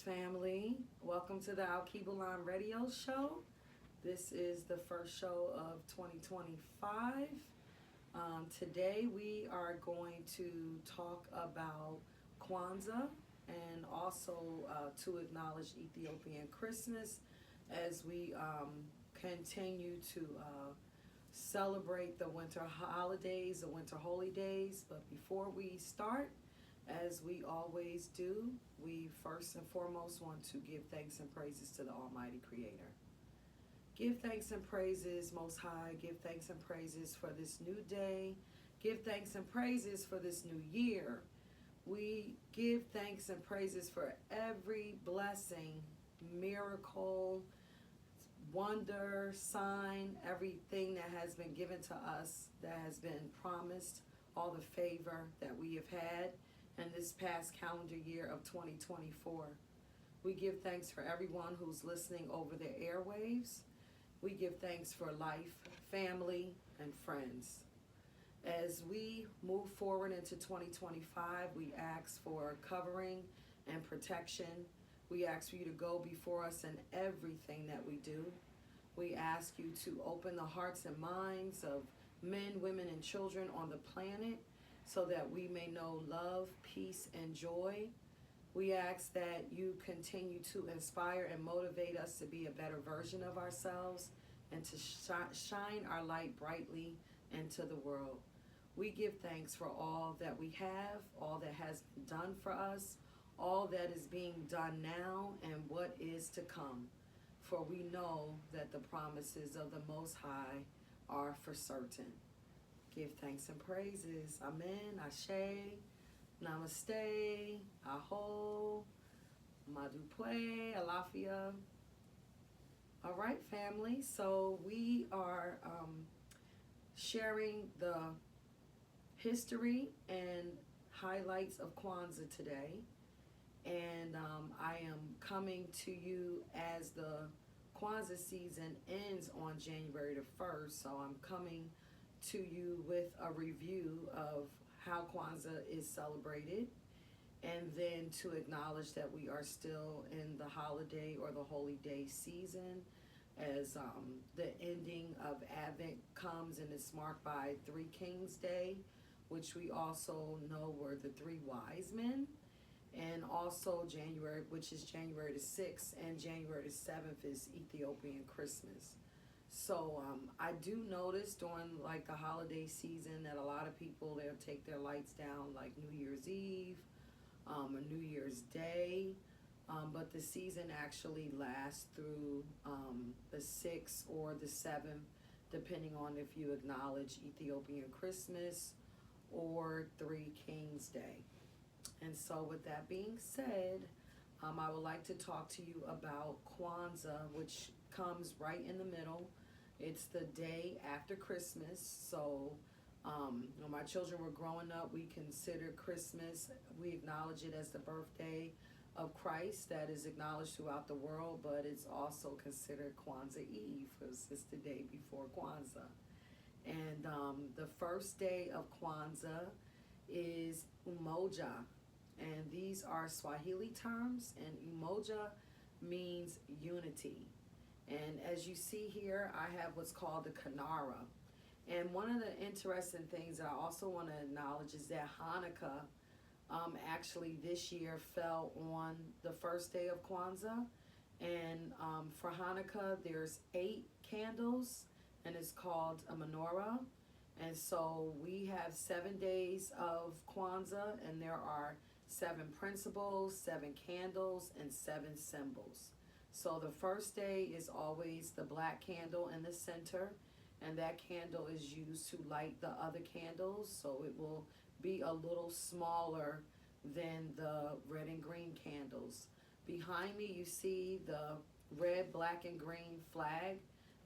family. Welcome to the Alkebulan radio show. This is the first show of 2025. Today we are going to talk about Kwanzaa and also to acknowledge Ethiopian Christmas as we continue to celebrate the winter holidays, the winter holy days. But before we start, as we always do, we first and foremost want to give thanks and praises to the Almighty Creator. Give thanks and praises, Most High. Give thanks and praises for this new day. Give thanks and praises for this new year. We give thanks and praises for every blessing, miracle, wonder, sign, everything that has been given to us, that has been promised, all the favor that we have had in this past calendar year of 2024. We give thanks for everyone who's listening over the airwaves. We give thanks for life, family, and friends. As we move forward into 2025, we ask for covering and protection. We ask for you to go before us in everything that we do. We ask you to open the hearts and minds of men, women, and children on the planet so that we may know love, peace, and joy. We ask that you continue to inspire and motivate us to be a better version of ourselves and to shine our light brightly into the world. We give thanks for all that we have, all that has been done for us, all that is being done now, and what is to come. For we know that the promises of the Most High are for certain. Give thanks and praises. Amen, Ashe, Namaste, Aho, Madupwe, Alafia. All right, family. So we are sharing the history and highlights of Kwanzaa today. And I am coming to you as the Kwanzaa season ends on January the 1st. So I'm coming to you with a review of how Kwanzaa is celebrated, and then to acknowledge that we are still in the holiday or the holy day season as the ending of Advent comes, and it's marked by Three Kings Day, which we also know were the three wise men, and also January, which is January the 6th, and January the 7th is Ethiopian Christmas. So I do notice during like the holiday season that a lot of people, they'll take their lights down like New Year's Eve or New Year's Day, but the season actually lasts through the 6th or the 7th, depending on if you acknowledge Ethiopian Christmas or Three Kings Day. And so with that being said, I would like to talk to you about Kwanzaa, which comes right in the middle. It's the day after Christmas. So when my children were growing up, we considered Christmas, we acknowledge it as the birthday of Christ that is acknowledged throughout the world, but it's also considered Kwanzaa Eve because it's the day before Kwanzaa. And the first day of Kwanzaa is Umoja. And these are Swahili terms, and Umoja means unity. And as you see here, I have what's called the Kanara. And one of the interesting things that I also want to acknowledge is that Hanukkah actually this year fell on the first day of Kwanzaa. And for Hanukkah, there's 8 candles, and it's called a menorah. And so we have 7 days of Kwanzaa, and there are 7 principles, 7 candles, and 7 symbols. So the first day is always the black candle in the center, and that candle is used to light the other candles, so it will be a little smaller than the red and green candles. Behind me you see the red, black, and green flag.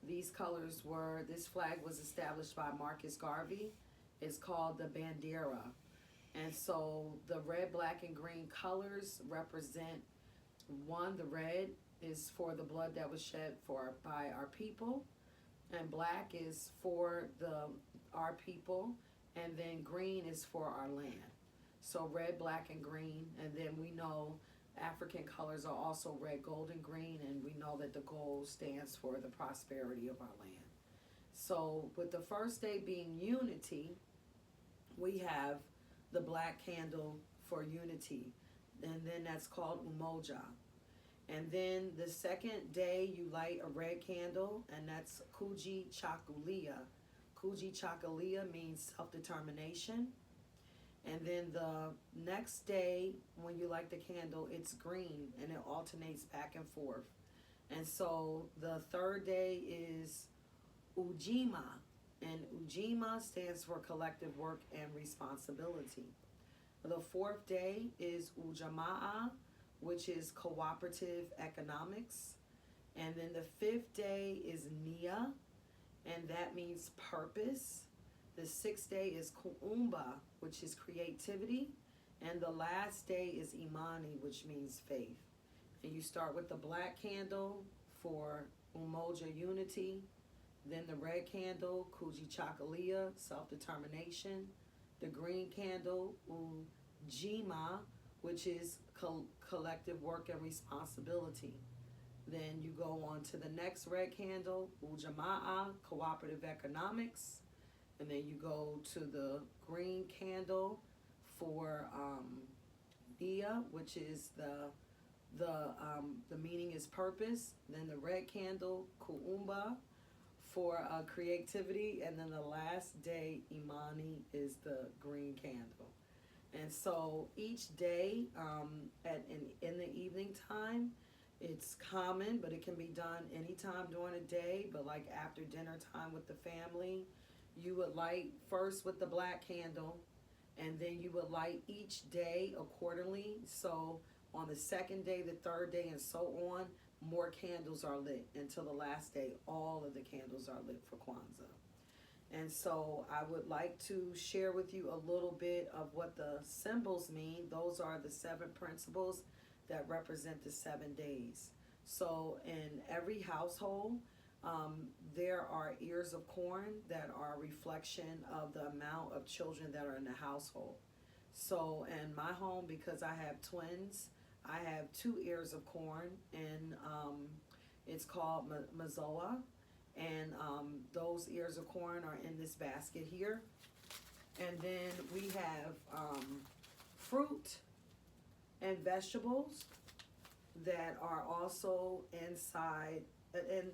This flag was established by Marcus Garvey. It's called the Bandera. And so the red, black, and green colors represent, one, the red is for the blood that was shed by our people, and black is for our people, and then green is for our land. So red, black, and green, and then we know African colors are also red, gold, and green, and we know that the gold stands for the prosperity of our land. So, with the first day being unity, we have the black candle for unity, and then that's called umoja. And then the second day, you light a red candle, and that's kuji chakulia. Kuji chakulia means self determination. And then the next day, when you light the candle, it's green and it alternates back and forth. And so the third day is Ujima, and Ujima stands for collective work and responsibility. The fourth day is Ujamaa, which is cooperative economics. And then the fifth day is Nia, and that means purpose. The sixth day is Kuumba, which is creativity. And the last day is Imani, which means faith. And you start with the black candle for Umoja unity, then the red candle, Kuji Chakalia, self-determination, the green candle, Ujima, which is collective work and responsibility. Then you go on to the next red candle, Ujamaa, cooperative economics, and then you go to the green candle for Nia, which is the meaning is purpose. Then the red candle, Kuumba, for creativity, and then the last day, Imani, is the green candle. And so each day, in the evening time, it's common, but it can be done anytime during the day. But like after dinner time with the family, you would light first with the black candle, and then you would light each day accordingly. So on the second day, the third day, and so on, more candles are lit until the last day. All of the candles are lit for Kwanzaa. And so I would like to share with you a little bit of what the symbols mean. Those are the 7 principles that represent the 7 days. So in every household, there are ears of corn that are a reflection of the amount of children that are in the household. So in my home, because I have twins, I have 2 ears of corn, and it's called mazoa. And those ears of corn are in this basket here. And then we have fruit and vegetables that are also inside. And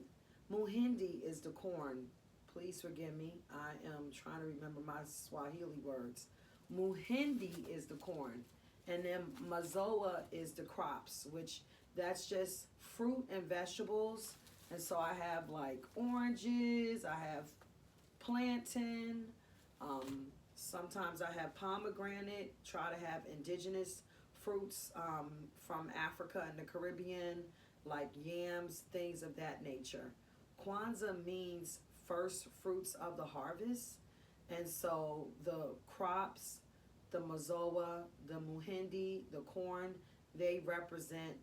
muhindi is the corn. Please forgive me. I am trying to remember my Swahili words. Muhindi is the corn. And then mazoa is the crops, which that's just fruit and vegetables. And so I have like oranges, I have plantain, sometimes I have pomegranate, try to have indigenous fruits from Africa and the Caribbean, like yams, things of that nature. Kwanzaa means first fruits of the harvest. And so the crops, the mazoa, the muhindi, the corn, they represent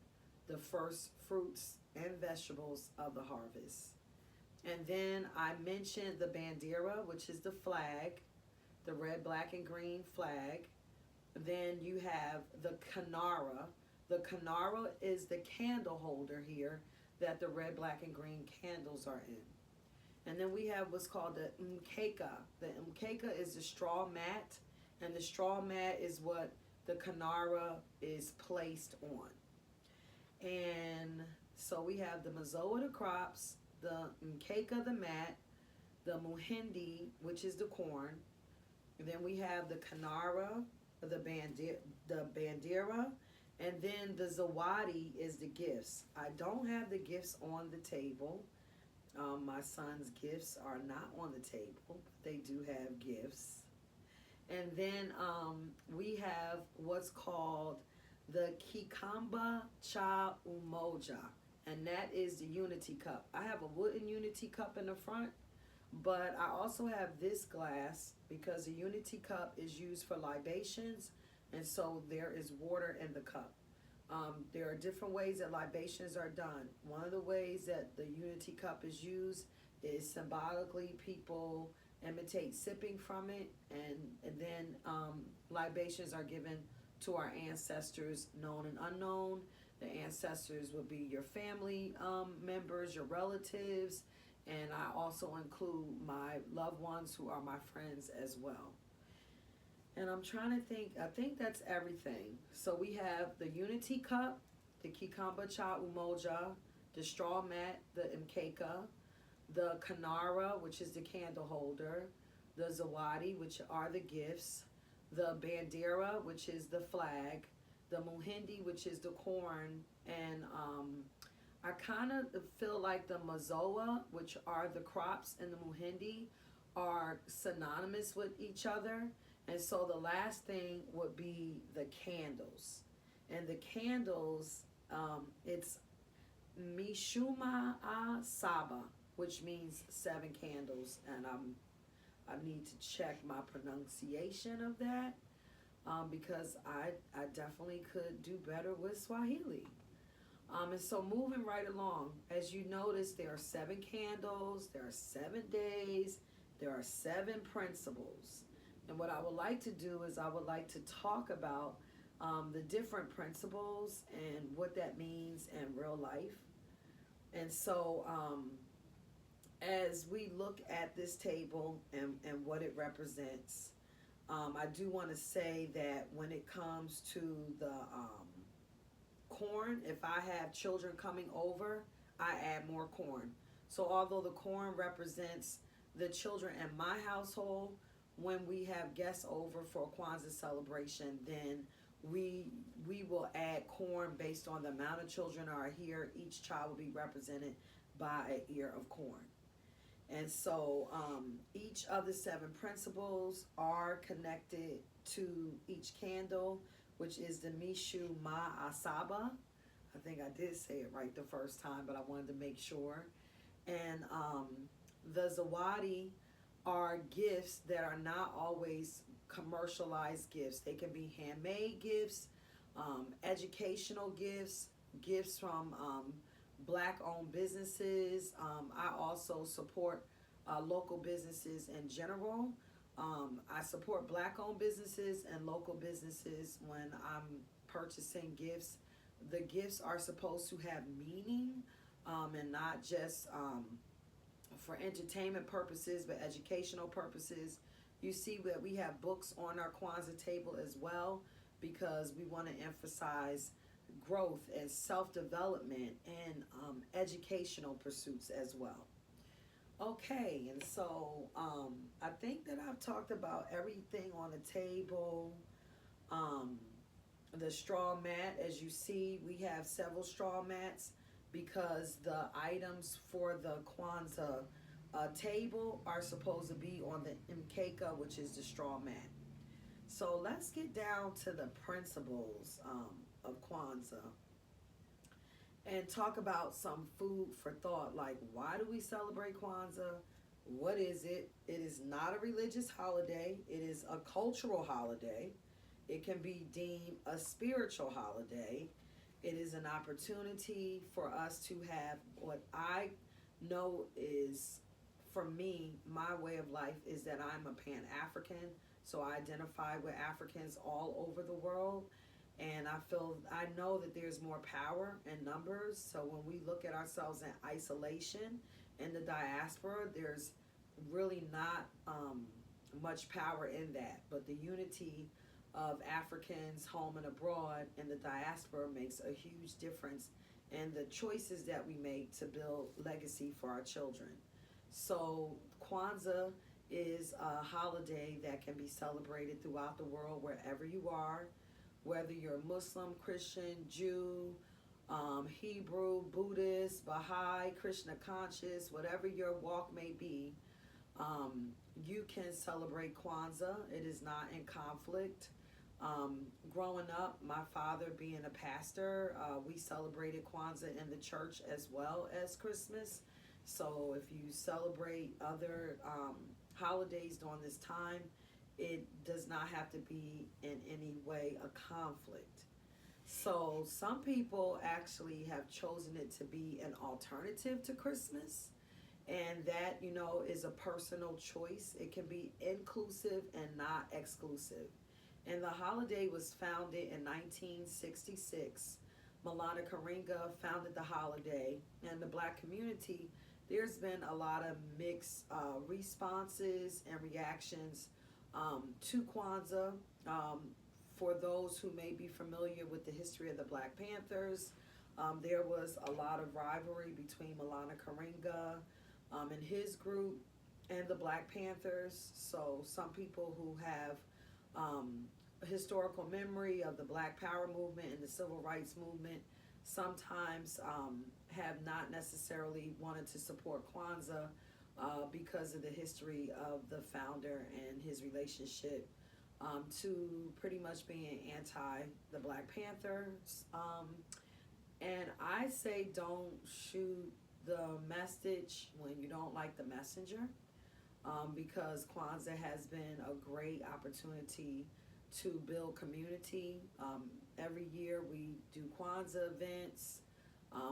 the first fruits and vegetables of the harvest. And then I mentioned the bandera, which is the flag, the red, black, and green flag. Then you have the kanara. The kanara is the candle holder here that the red, black, and green candles are in. And then we have what's called the mkeka. The mkeka is the straw mat, and the straw mat is what the kanara is placed on. And so we have the mazoa, the crops, the mkeka, the mat, the muhindi, which is the corn. And then we have the kanara, the bandera, and then the zawadi is the gifts. I don't have the gifts on the table. My son's gifts are not on the table, but they do have gifts. And then we have what's called the Kikamba Cha Umoja, and that is the unity cup. I have a wooden unity cup in the front, but I also have this glass because the unity cup is used for libations, and so there is water in the cup. There are different ways that libations are done. One of the ways that the unity cup is used is symbolically people imitate sipping from it, and then libations are given to our ancestors, known and unknown. The ancestors would be your family members, your relatives, and I also include my loved ones who are my friends as well. And I'm trying to think, I think that's everything. So we have the Unity Cup, the Kikamba Cha Umoja, the straw mat, the Mkeka, the Kanara, which is the candle holder, the Zawadi, which are the gifts, the Bandera, which is the flag, the Muhindi, which is the corn, and I kind of feel like the Mazoa, which are the crops, and the Muhindi are synonymous with each other. And so the last thing would be the candles. And the candles, it's Mishuma A Saba, which means 7 candles. And I need to check my pronunciation of that because I definitely could do better with Swahili. And so moving right along, as you notice, there are 7 candles, there are 7 days, there are 7 principles. And what I would like to do is I would like to talk about the different principles and what that means in real life. And so as we look at this table and what it represents, I do want to say that when it comes to the corn, if I have children coming over, I add more corn. So although the corn represents the children in my household, when we have guests over for a Kwanzaa celebration, then we will add corn based on the amount of children are here. Each child will be represented by an ear of corn. And so each of the 7 principles are connected to each candle, which is the Mishu Ma Asaba. I think I did say it right the first time, but I wanted to make sure. And the Zawadi are gifts that are not always commercialized gifts. They can be handmade gifts, educational gifts, gifts from Black-owned businesses. I also support local businesses in general. I support Black-owned businesses and local businesses when I'm purchasing gifts. The gifts are supposed to have meaning and not just for entertainment purposes, but educational purposes. You see that we have books on our Kwanzaa table as well because we want to emphasize growth and self-development and educational pursuits as well. Okay, and so I think that I've talked about everything on the table. The straw mat, as you see, we have several straw mats because the items for the Kwanzaa table are supposed to be on the mkeka, which is the straw mat. So let's get down to the principles of Kwanzaa and talk about some food for thought, like why do we celebrate Kwanzaa? What is it? It is not a religious holiday. It is a cultural holiday. It can be deemed a spiritual holiday. It is an opportunity for us to have what I know is, for me, my way of life is that I'm a Pan-African. So I identify with Africans all over the world. And I know that there's more power in numbers. So when we look at ourselves in isolation in the diaspora, there's really not much power in that. But the unity of Africans home and abroad in the diaspora makes a huge difference in the choices that we make to build legacy for our children. So Kwanzaa is a holiday that can be celebrated throughout the world wherever you are, whether you're Muslim, Christian, Jew, Hebrew, Buddhist, Baha'i, Krishna conscious, whatever your walk may be, you can celebrate Kwanzaa. It is not in conflict. Growing up, my father being a pastor, we celebrated Kwanzaa in the church as well as Christmas. So if you celebrate other holidays during this time, it does not have to be in any way a conflict. So some people actually have chosen it to be an alternative to Christmas. And that, you know, is a personal choice. It can be inclusive and not exclusive. And the holiday was founded in 1966. Milana Karinga founded the holiday, and the black community, there's been a lot of mixed responses and reactions to Kwanzaa. For those who may be familiar with the history of the Black Panthers, there was a lot of rivalry between Milana Karinga and his group and the Black Panthers. So some people who have a historical memory of the Black Power movement and the Civil Rights movement sometimes have not necessarily wanted to support Kwanzaa because of the history of the founder and his relationship to pretty much being anti the Black Panthers. And I say don't shoot the message when you don't like the messenger, because Kwanzaa has been a great opportunity to build community. Every year we do Kwanzaa events.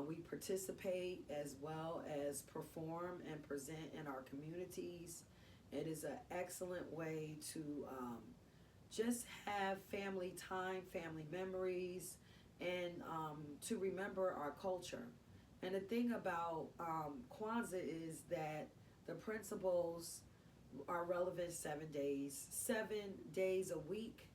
We participate as well as perform and present in our communities. It is an excellent way to just have family time, family memories, and to remember our culture. And the thing about Kwanzaa is that the principles are relevant 7 days, 7 days a week,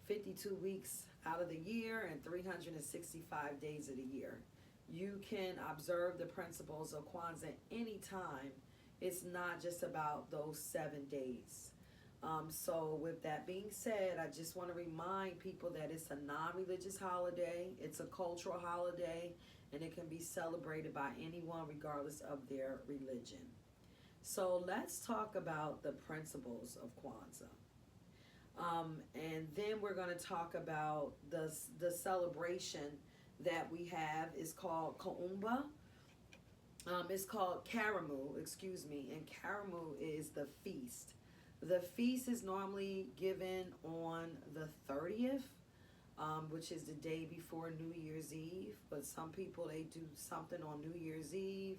52 weeks out of the year, and 365 days of the year. You can observe the principles of Kwanzaa anytime. It's not just about those 7 days. So with that being said, I just want to remind people that it's a non-religious holiday. It's a cultural holiday, and it can be celebrated by anyone regardless of their religion. So let's talk about the principles of Kwanzaa. And then we're going to talk about the celebration that we have is called Kaumba. It's called Karamu, excuse me, and Karamu is the feast. The feast is normally given on the 30th, which is the day before New Year's Eve. But some people, they do something on New Year's Eve,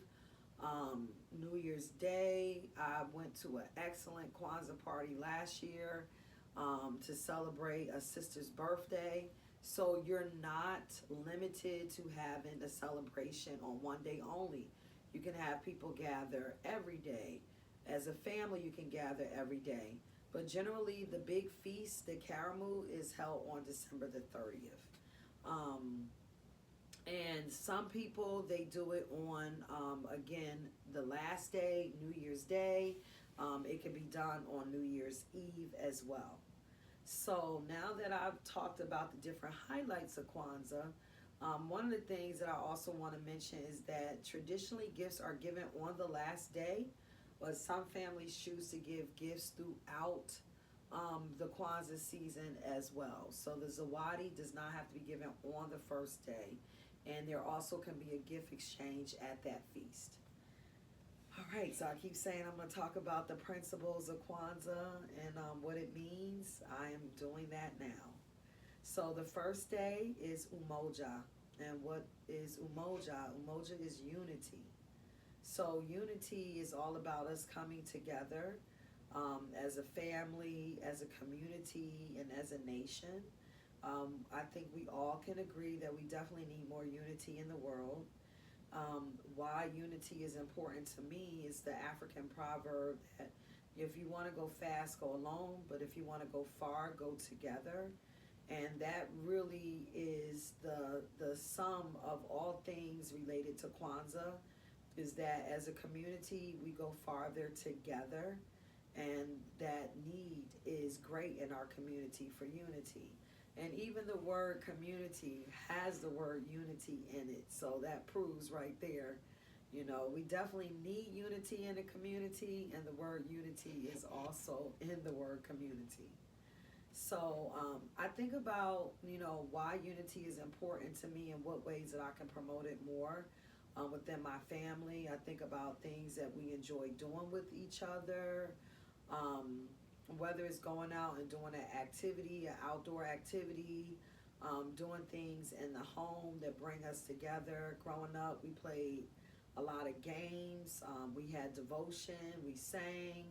New Year's Day. I went to an excellent Kwanzaa party last year to celebrate a sister's birthday. So you're not limited to having a celebration on one day only. You can have people gather every day. As a family, you can gather every day. But generally, the big feast, the Karamu, is held on December the 30th. And some people, they do it on, again, the last day, New Year's Day. It can be done on New Year's Eve as well. So now that I've talked about the different highlights of Kwanzaa, one of the things that I also want to mention is that traditionally gifts are given on the last day, but some families choose to give gifts throughout the Kwanzaa season as well. So the zawadi does not have to be given on the first day, and there also can be a gift exchange at that feast. All right, so I keep saying I'm going to talk about the principles of Kwanzaa and what it means. I am doing that now. So the first day is Umoja. And what is Umoja? Umoja is unity. So unity is all about us coming together as a family, as a community, and as a nation. I think we all can agree that we definitely need more unity in the world. Why unity is important to me is the African proverb that if you want to go fast, go alone, but if you want to go far, go together. And that really is the sum of all things related to Kwanzaa, is that as a community, we go farther together, and that need is great in our community for unity. And even the word community has the word unity in it. So that proves right there, you know, we definitely need unity in the community, and the word unity is also in the word community. So I think about, you know, why unity is important to me and what ways that I can promote it more within my family. I think about things that we enjoy doing with each other, whether it's going out and doing an activity, an outdoor activity, doing things in the home that bring us together. Growing up, we played a lot of games. We had devotion. We sang.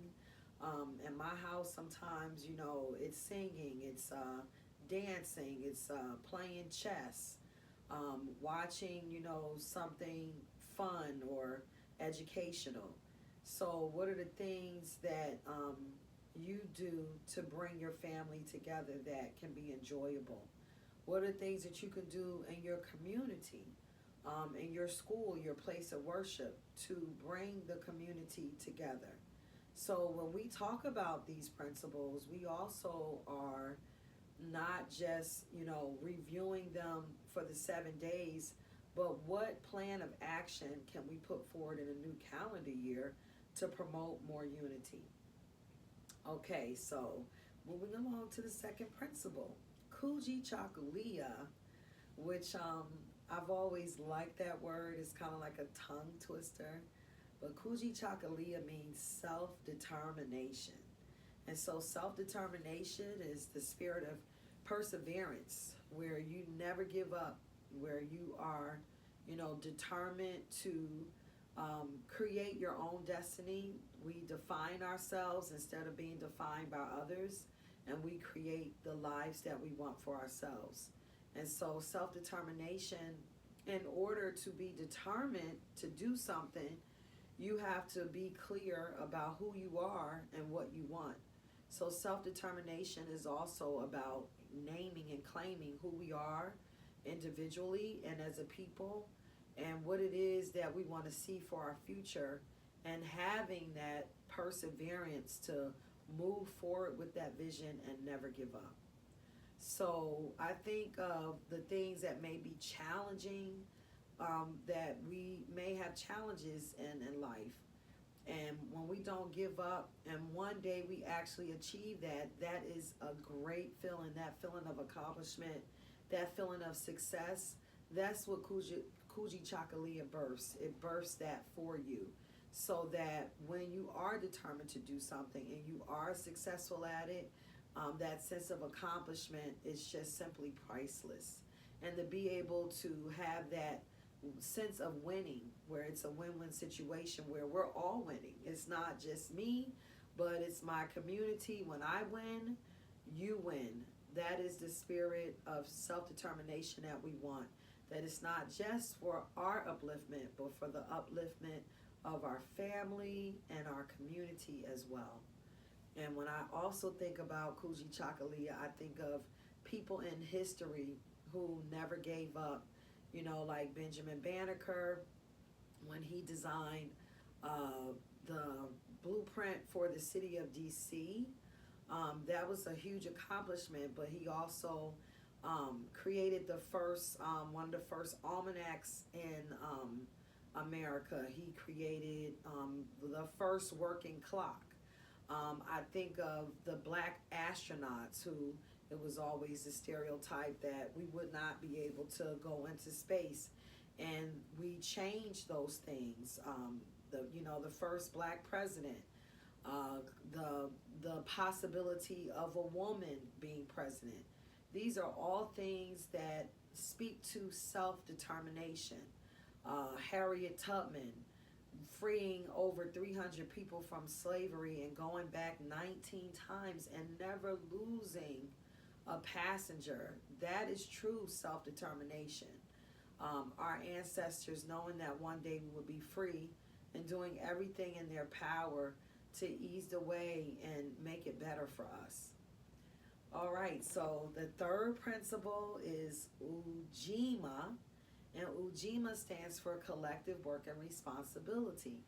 In my house, sometimes, it's singing, it's dancing, it's playing chess, watching, something fun or educational. So, what are the things that you do to bring your family together that can be enjoyable? What are the things that you can do in your community, in your school, your place of worship, to bring the community together? So when we talk about these principles, we also are not just, reviewing them for the 7 days, but what plan of action can we put forward in a new calendar year to promote more unity? Okay, so moving along to the second principle, Kuji Chakalia, which I've always liked that word. It's kind of like a tongue twister. But Kuji Chakalia means self-determination. And so self-determination is the spirit of perseverance, where you never give up, where you are, determined to create your own destiny. We define ourselves instead of being defined by others, and we create the lives that we want for ourselves. And so self-determination, in order to be determined to do something, you have to be clear about who you are and what you want. So self-determination is also about naming and claiming who we are individually and as a people, and what it is that we want to see for our future, and having that perseverance to move forward with that vision and never give up. So I think of the things that may be challenging, that we may have challenges in life. And when we don't give up and one day we actually achieve that, that is a great feeling, that feeling of accomplishment, that feeling of success. That's what Kuji Chakalia births. It births that for you, so that when you are determined to do something and you are successful at it, that sense of accomplishment is just simply priceless. And to be able to have that sense of winning, where it's a win-win situation where we're all winning. It's not just me, but it's my community. When I win, you win. That is the spirit of self-determination that we want. That it's not just for our upliftment, but for the upliftment of our family and our community as well. And when I also think about Kuji Chakalia, I think of people in history who never gave up, like Benjamin Banneker, when he designed the blueprint for the city of DC. That was a huge accomplishment, but he also created one of the first almanacs in America. He created the first working clock. I think of the black astronauts, who it was always the stereotype that we would not be able to go into space, and we changed those things. The first black president, the possibility of a woman being president. These are all things that speak to self-determination. Harriet Tubman, freeing over 300 people from slavery and going back 19 times and never losing a passenger. That is true self-determination. Our ancestors knowing that one day we would be free and doing everything in their power to ease the way and make it better for us. All right, so the third principle is Ujima, and Ujima stands for collective work and responsibility.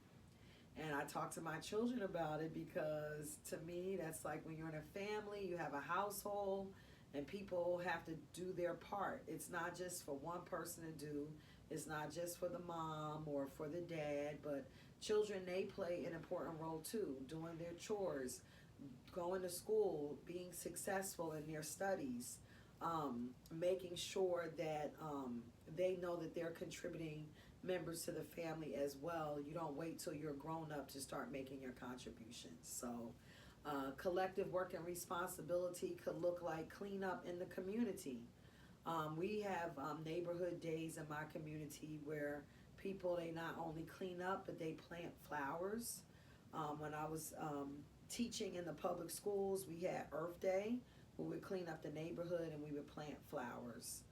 And I talk to my children about it because to me, that's like when you're in a family, you have a household, and people have to do their part. It's not just for one person to do. It's not just for the mom or for the dad, but children, they play an important role too, doing their chores, going to school, being successful in their studies, making sure that they know that they're contributing members to the family as well. You don't wait till you're grown up to start making your contributions. So collective work and responsibility could look like cleanup in the community. We have neighborhood days in my community where people, they not only clean up, but they plant flowers. When I was teaching in the public schools, we had Earth Day, where we would clean up the neighborhood and we would plant flowers.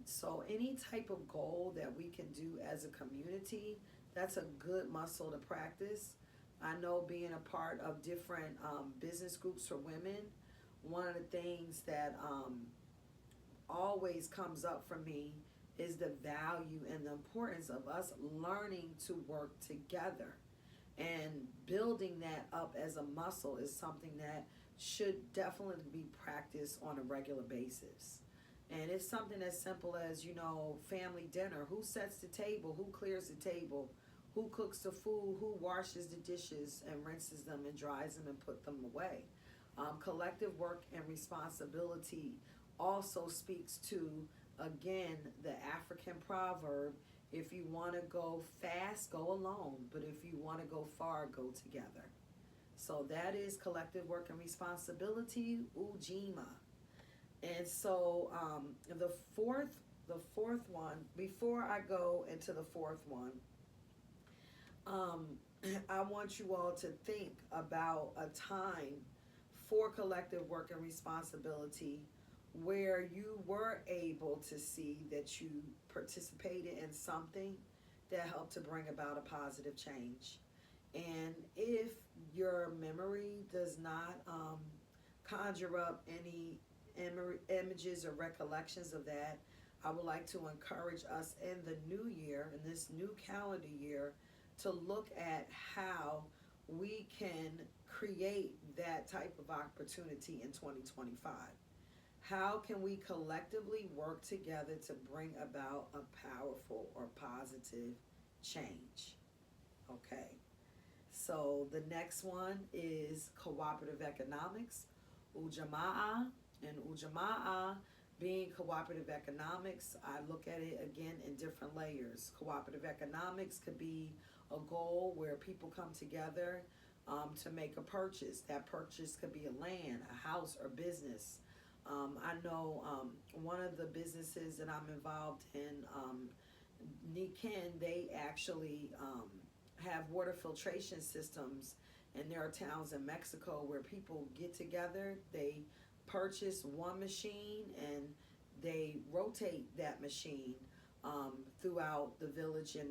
So any type of goal that we can do as a community, that's a good muscle to practice. I know being a part of different business groups for women, one of the things that always comes up for me is the value and the importance of us learning to work together. And building that up as a muscle is something that should definitely be practiced on a regular basis. And it's something as simple as, family dinner. Who sets the table? Who clears the table? Who cooks the food? Who washes the dishes and rinses them and dries them and put them away? Collective work and responsibility also speaks to, again, the African proverb, if you want to go fast, go alone, but if you want to go far, go together. So that is collective work and responsibility, Ujima. And so the fourth one, before I go into the fourth one, I want you all to think about a time for collective work and responsibility where you were able to see that you participated in something that helped to bring about a positive change. And if your memory does not conjure up any images or recollections of that, I would like to encourage us in the new year, in this new calendar year, to look at how we can create that type of opportunity in 2025. How can we collectively work together to bring about a powerful or positive change? Okay, so the next one is cooperative economics, Ujamaa, and Ujamaa being cooperative economics, I look at it again in different layers. Cooperative economics could be a goal where people come together to make a purchase. That purchase could be a land, a house, or business. I know one of the businesses that I'm involved in, Niken, they actually have water filtration systems, and there are towns in Mexico where people get together, they purchase one machine, and they rotate that machine throughout the village and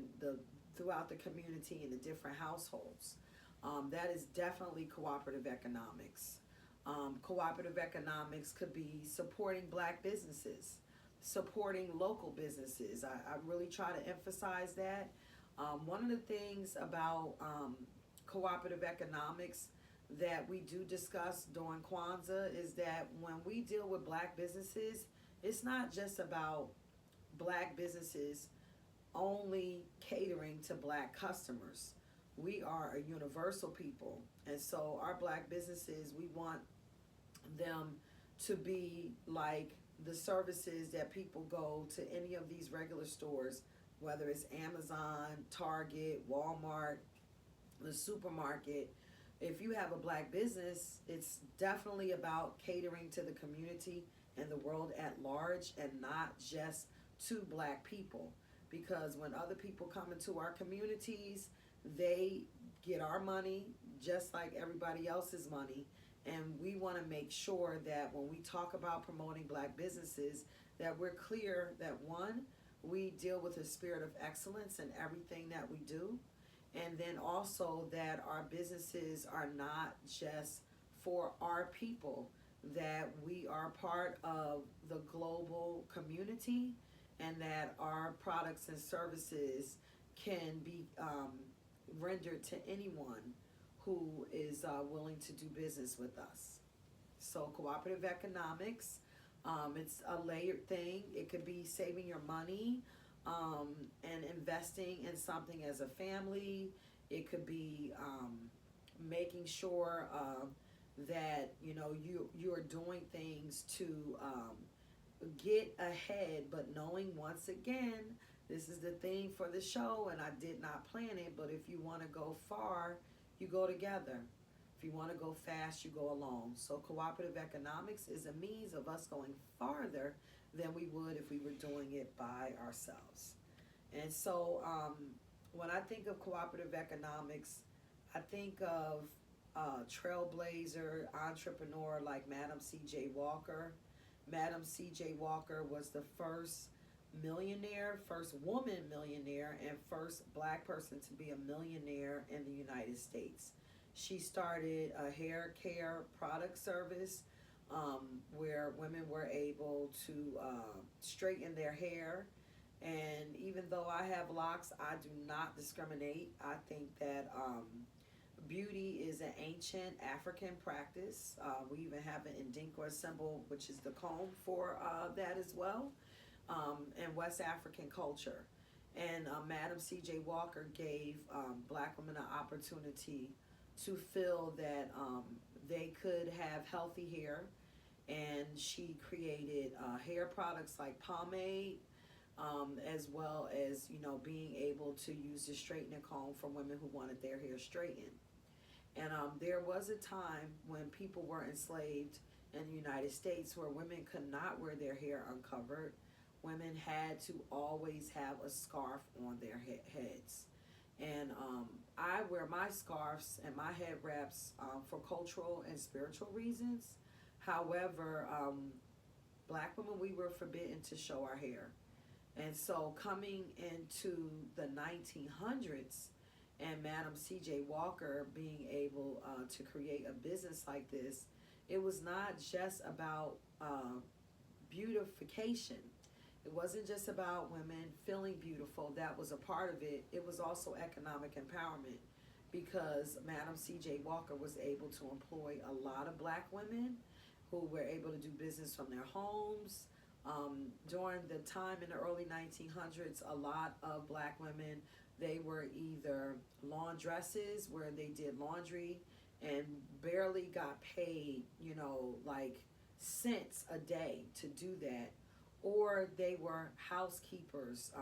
throughout the community and the different households. That is definitely cooperative economics. Cooperative economics could be supporting black businesses, supporting local businesses. I really try to emphasize that. One of the things about cooperative economics that we do discuss during Kwanzaa is that when we deal with black businesses, it's not just about black businesses only catering to black customers. We are a universal people, and so our black businesses, we want them to be like the services that people go to any of these regular stores, whether it's Amazon, Target, Walmart, the supermarket. If you have a black business, it's definitely about catering to the community and the world at large, and not just to black people. Because when other people come into our communities, they get our money just like everybody else's money. And we want to make sure that when we talk about promoting black businesses, that we're clear that, one, we deal with a spirit of excellence in everything that we do. And then also that our businesses are not just for our people, that we are part of the global community, and that our products and services can be rendered to anyone who is willing to do business with us. So cooperative economics, it's a layered thing. It could be saving your money and investing in something as a family. It could be making sure that you are doing things to get ahead, but knowing, once again, this is the theme for the show, and I did not plan it, but if you want to go far, you go together. If you want to go fast, you go alone. So cooperative economics is a means of us going farther than we would if we were doing it by ourselves. And so when I think of cooperative economics, I think of trailblazer entrepreneur like Madam C.J. Walker. Madam C.J. Walker was the first millionaire, first woman millionaire, and first black person to be a millionaire in the United States. She started a hair care product service where women were able to straighten their hair. And even though I have locks, I do not discriminate. I think that beauty is an ancient African practice. We even have an Indinkwa symbol, which is the comb for that as well, in West African culture. And Madam C.J. Walker gave black women an opportunity to feel that they could have healthy hair. And she created hair products like pomade, as well as being able to use the straightening comb for women who wanted their hair straightened. And there was a time when people were enslaved in the United States where women could not wear their hair uncovered. Women had to always have a scarf on their heads. And I wear my scarves and my head wraps for cultural and spiritual reasons. However, black women, we were forbidden to show our hair. And so coming into the 1900s, and Madam C.J. Walker being able to create a business like this, it was not just about beautification. It wasn't just about women feeling beautiful. That was a part of it. It was also economic empowerment, because Madam C.J. Walker was able to employ a lot of black women who were able to do business from their homes. During the time in the early 1900s, a lot of black women, they were either laundresses where they did laundry and barely got paid, like cents a day to do that, or they were housekeepers.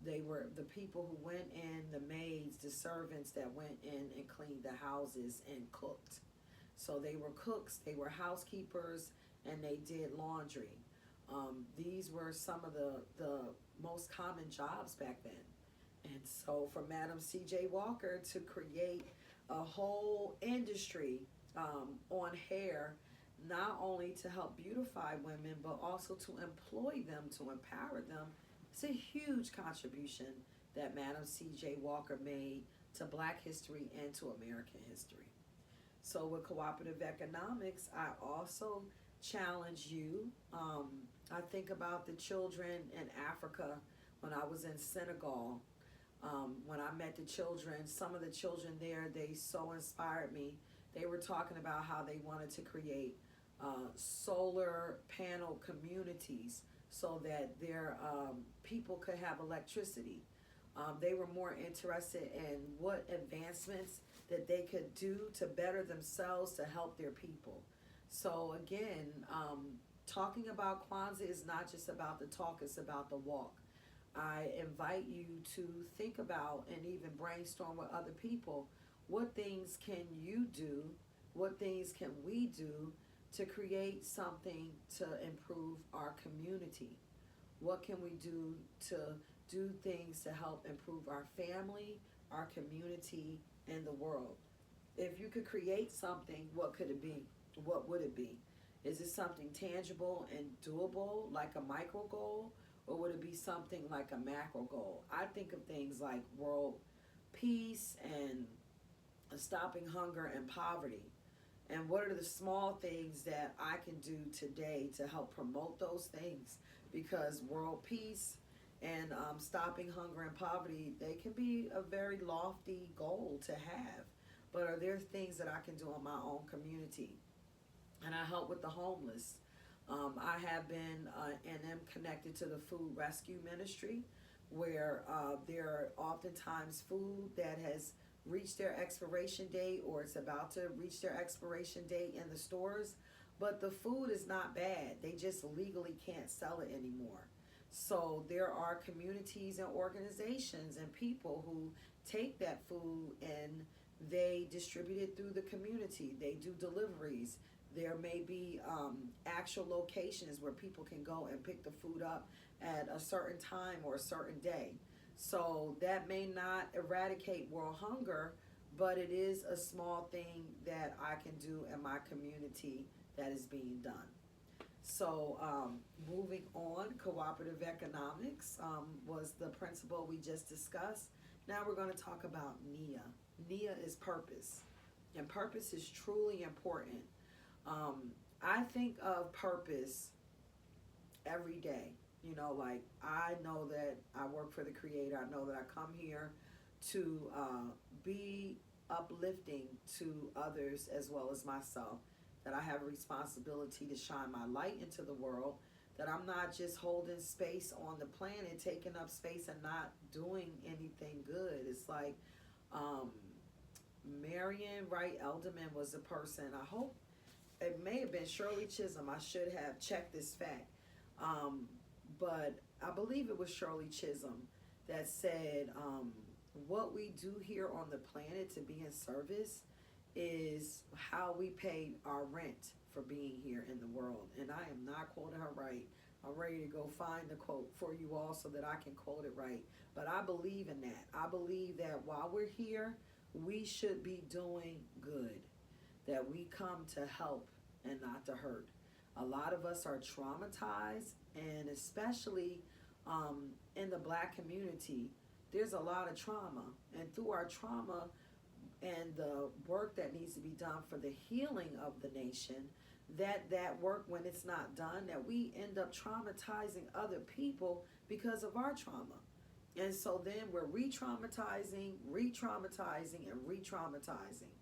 They were the people who went in, the maids, the servants that went in and cleaned the houses and cooked. So they were cooks, they were housekeepers, and they did laundry. These were some of the most common jobs back then. And so for Madam C.J. Walker to create a whole industry on hair, not only to help beautify women, but also to employ them, to empower them, it's a huge contribution that Madam C.J. Walker made to black history and to American history. So with cooperative economics, I also challenge you. I think about the children in Africa when I was in Senegal. When I met the children, some of the children there, they so inspired me. They were talking about how they wanted to create solar panel communities so that their people could have electricity. They were more interested in what advancements that they could do to better themselves to help their people. So again, talking about Kwanzaa is not just about the talk, it's about the walk. I invite you to think about and even brainstorm with other people. What things can you do? What things can we do to create something to improve our community? What can we do to do things to help improve our family, our community, and the world? If you could create something, what could it be? What would it be? Is it something tangible and doable, like a micro goal? Or would it be something like a macro goal? I think of things like world peace and stopping hunger and poverty. And what are the small things that I can do today to help promote those things? Because world peace and stopping hunger and poverty, they can be a very lofty goal to have. But are there things that I can do in my own community? And I help with the homeless. I have been and am connected to the food rescue ministry, where there are oftentimes food that has reached their expiration date or it's about to reach their expiration date in the stores, but the food is not bad. They just legally can't sell it anymore. So there are communities and organizations and people who take that food and they distribute it through the community. They do deliveries. There may be actual locations where people can go and pick the food up at a certain time or a certain day. So that may not eradicate world hunger, but it is a small thing that I can do in my community that is being done. So, moving on, cooperative economics was the principle we just discussed. Now we're going to talk about NIA. NIA is purpose, and purpose is truly important. I think of purpose every day. You know, like I know that I work for the Creator. I know that I come here to be uplifting to others as well as myself. That I have a responsibility to shine my light into the world. That I'm not just holding space on the planet, taking up space and not doing anything good. It's like um, Marion Wright Elderman was a person. I hope it may have been Shirley Chisholm. I should have checked this fact. Um, but I believe it was Shirley Chisholm that said, what we do here on the planet to be in service is how we pay our rent for being here in the world. And I am not quoting her right. I'm ready to go find the quote for you all so that I can quote it right. But I believe in that. I believe that while we're here, we should be doing good, that we come to help and not to hurt. A lot of us are traumatized, and especially in the Black community, there's a lot of trauma. And through our trauma and the work that needs to be done for the healing of the nation, that work, when it's not done, that we end up traumatizing other people because of our trauma. And so then we're re-traumatizing, re-traumatizing, and re-traumatizing.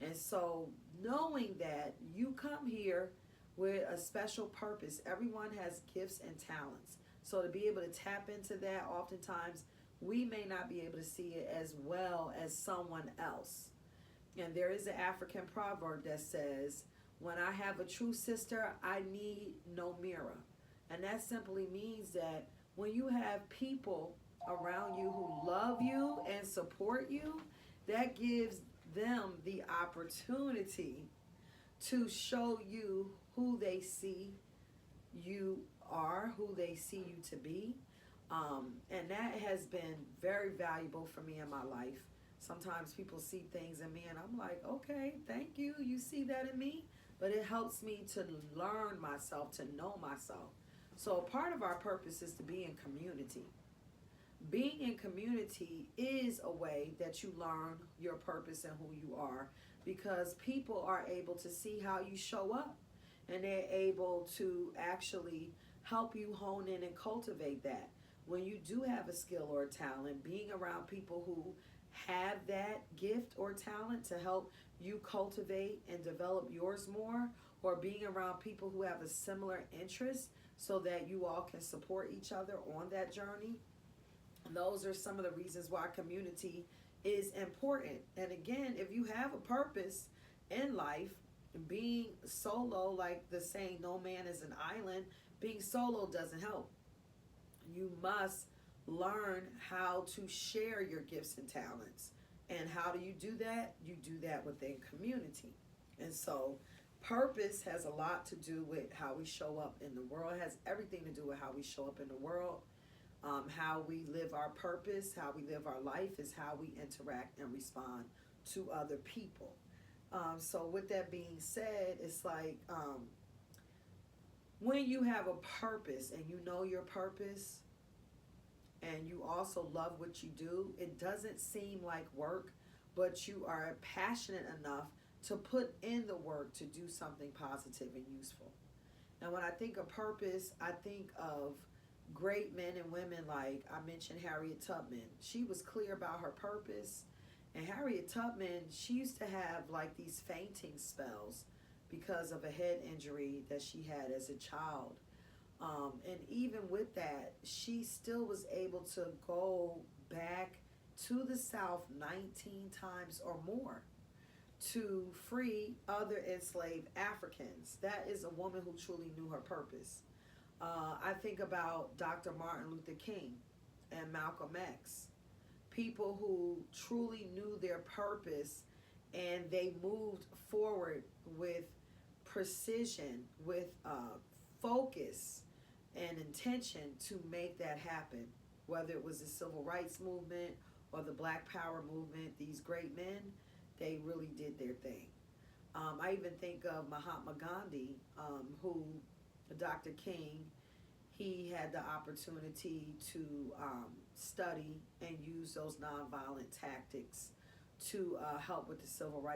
And so knowing that you come here with a special purpose, everyone has gifts and talents. So to be able to tap into that, oftentimes we may not be able to see it as well as someone else. And there is an African proverb that says, when I have a true sister, I need no mirror. And that simply means that when you have people around you who love you and support you, that gives them the opportunity to show you who they see you are, who they see you to be. And that has been very valuable for me in my life. Sometimes people see things in me and I'm like, okay, thank you. You see that in me? But it helps me to learn myself, to know myself. So a part of our purpose is to be in community. Being in community is a way that you learn your purpose and who you are, because people are able to see how you show up, and they're able to actually help you hone in and cultivate that. When you do have a skill or a talent, being around people who have that gift or talent to help you cultivate and develop yours more, or being around people who have a similar interest so that you all can support each other on that journey. Those are some of the reasons why community is important. And again, if you have a purpose in life, being solo, like the saying, no man is an island, being solo doesn't help. You must learn how to share your gifts and talents. And how do you do that? You do that within community. And so purpose has a lot to do with how we show up in the world. It has everything to do with how we show up in the world. How we live our purpose, how we live our life is how we interact and respond to other people. So with that being said, it's like when you have a purpose and you know your purpose and you also love what you do, it doesn't seem like work, but you are passionate enough to put in the work to do something positive and useful. And when I think of purpose, I think of great men and women, like I mentioned Harriet Tubman. She was clear about her purpose. And Harriet Tubman, she used to have like these fainting spells because of a head injury that she had as a child. And even with that, she still was able to go back to the South 19 times or more to free other enslaved Africans. That is a woman who truly knew her purpose. I think about Dr. Martin Luther King and Malcolm X, people who truly knew their purpose and they moved forward with precision, with focus and intention to make that happen. Whether it was the civil rights movement or the Black Power movement, these great men, they really did their thing. I even think of Mahatma Gandhi, who Dr. King, he had the opportunity to study and use those nonviolent tactics to help with the civil rights